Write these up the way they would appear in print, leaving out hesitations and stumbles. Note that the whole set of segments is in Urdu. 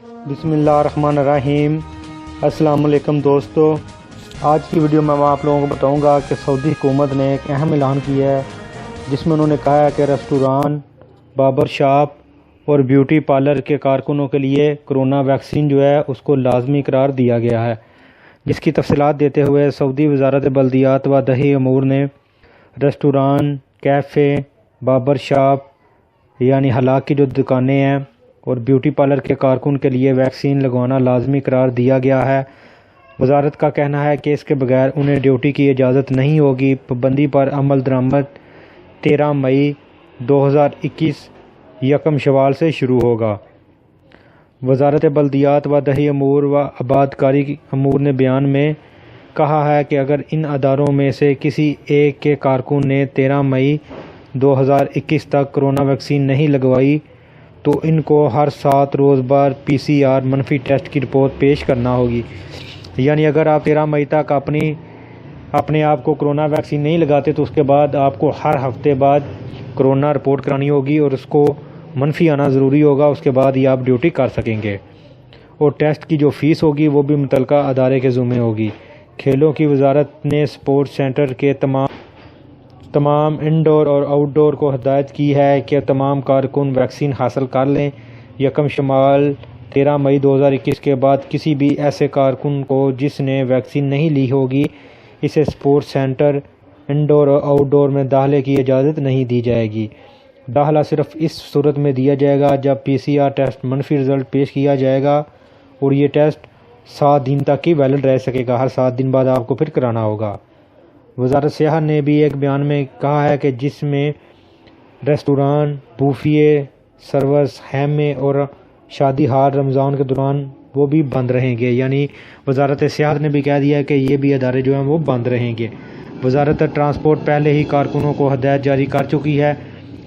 بسم اللہ الرحمن الرحیم۔ السلام علیکم دوستو، آج کی ویڈیو میں آپ لوگوں کو بتاؤں گا کہ سعودی حکومت نے ایک اہم اعلان کیا ہے جس میں انہوں نے کہا ہے کہ ریسٹوران، باربر شاپ اور بیوٹی پارلر کے کارکنوں کے لیے کرونا ویکسین جو ہے اس کو لازمی قرار دیا گیا ہے، جس کی تفصیلات دیتے ہوئے سعودی وزارت بلدیات و دیہی امور نے ریسٹوران، کیفے، باربر شاپ یعنی ہلاک کی جو دکانیں ہیں اور بیوٹی پارلر کے کارکن کے لیے ویکسین لگوانا لازمی قرار دیا گیا ہے۔ وزارت کا کہنا ہے کہ اس کے بغیر انہیں ڈیوٹی کی اجازت نہیں ہوگی۔ پابندی پر عمل درآمد 13 مئی 2021 یکم شوال سے شروع ہوگا۔ وزارت بلدیات و دیہی امور و آبادکاری امور نے بیان میں کہا ہے کہ اگر ان اداروں میں سے کسی ایک کے کارکن نے 13 مئی 2021 تک کرونا ویکسین نہیں لگوائی تو ان کو ہر 7 روز بعد PCR منفی ٹیسٹ کی رپورٹ پیش کرنا ہوگی۔ یعنی اگر آپ 13 مئی تک اپنے آپ کو کرونا ویکسین نہیں لگاتے تو اس کے بعد آپ کو ہر ہفتے بعد کرونا رپورٹ کرانی ہوگی اور اس کو منفی آنا ضروری ہوگا، اس کے بعد ہی آپ ڈیوٹی کر سکیں گے، اور ٹیسٹ کی جو فیس ہوگی وہ بھی متعلقہ ادارے کے ذمہ ہوگی۔ کھیلوں کی وزارت نے سپورٹس سینٹر کے تمام انڈور اور آؤٹ ڈور کو ہدایت کی ہے کہ تمام کارکن ویکسین حاصل کر لیں۔ یکم شمال 13 مئی 2021 کے بعد کسی بھی ایسے کارکن کو جس نے ویکسین نہیں لی ہوگی اسے سپورٹس سینٹر، انڈور اور آؤٹ ڈور میں داخلے کی اجازت نہیں دی جائے گی۔ داخلہ صرف اس صورت میں دیا جائے گا جب PCR ٹیسٹ منفی رزلٹ پیش کیا جائے گا، اور یہ ٹیسٹ 7 دن تک ہی ویلڈ رہ سکے گا، ہر 7 دن بعد آپ کو پھر کرانا ہوگا۔ وزارت سیاحت نے بھی ایک بیان میں کہا ہے کہ جس میں ریسٹوران، بوفیے سروس، خیمے اور شادی ہال رمضان کے دوران وہ بھی بند رہیں گے۔ یعنی وزارت سیاحت نے بھی کہہ دیا ہے کہ یہ بھی ادارے جو ہیں وہ بند رہیں گے۔ وزارت ٹرانسپورٹ پہلے ہی کارکنوں کو ہدایت جاری کر چکی ہے۔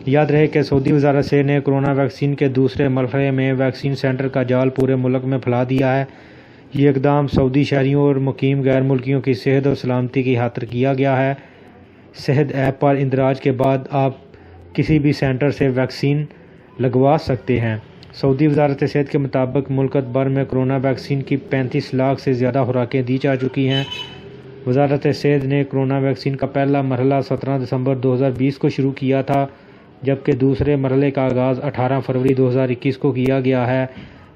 یاد رہے کہ سعودی وزارت سے نے کرونا ویکسین کے دوسرے مرحلے میں ویکسین سینٹر کا جال پورے ملک میں پھیلا دیا ہے۔ یہ اقدام سعودی شہریوں اور مقیم غیر ملکیوں کی صحت اور سلامتی کی خاطر کیا گیا ہے۔ صحت ایپ پر اندراج کے بعد آپ کسی بھی سینٹر سے ویکسین لگوا سکتے ہیں۔ سعودی وزارت صحت کے مطابق ملک بھر میں کرونا ویکسین کی 35 لاکھ سے زیادہ خوراکیں دی جا چکی ہیں۔ وزارت صحت نے کرونا ویکسین کا پہلا مرحلہ 17 دسمبر 2020 کو شروع کیا تھا، جبکہ دوسرے مرحلے کا آغاز 18 فروری 2021 کو کیا گیا ہے۔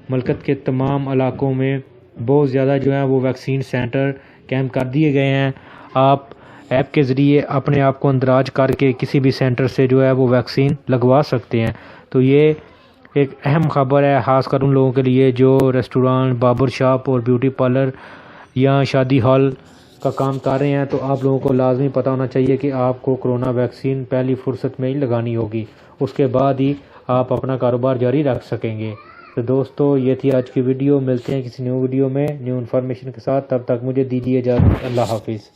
ملکت کے تمام علاقوں میں بہت زیادہ جو ہیں وہ ویکسین سینٹر قائم کر دیے گئے ہیں۔ آپ ایپ کے ذریعے اپنے آپ کو اندراج کر کے کسی بھی سینٹر سے جو ہے وہ ویکسین لگوا سکتے ہیں۔ تو یہ ایک اہم خبر ہے، خاص کر ان لوگوں کے لیے جو ریسٹوران، باربر شاپ اور بیوٹی پارلر یا شادی ہال کا کام کر رہے ہیں۔ تو آپ لوگوں کو لازمی پتہ ہونا چاہیے کہ آپ کو کرونا ویکسین پہلی فرصت میں ہی لگانی ہوگی، اس کے بعد ہی آپ اپنا کاروبار جاری رکھ سکیں گے۔ تو دوستو، یہ تھی آج کی ویڈیو۔ ملتے ہیں کسی نیو ویڈیو میں نیو انفارمیشن کے ساتھ، تب تک مجھے دیجیے اجازت۔ اللہ حافظ۔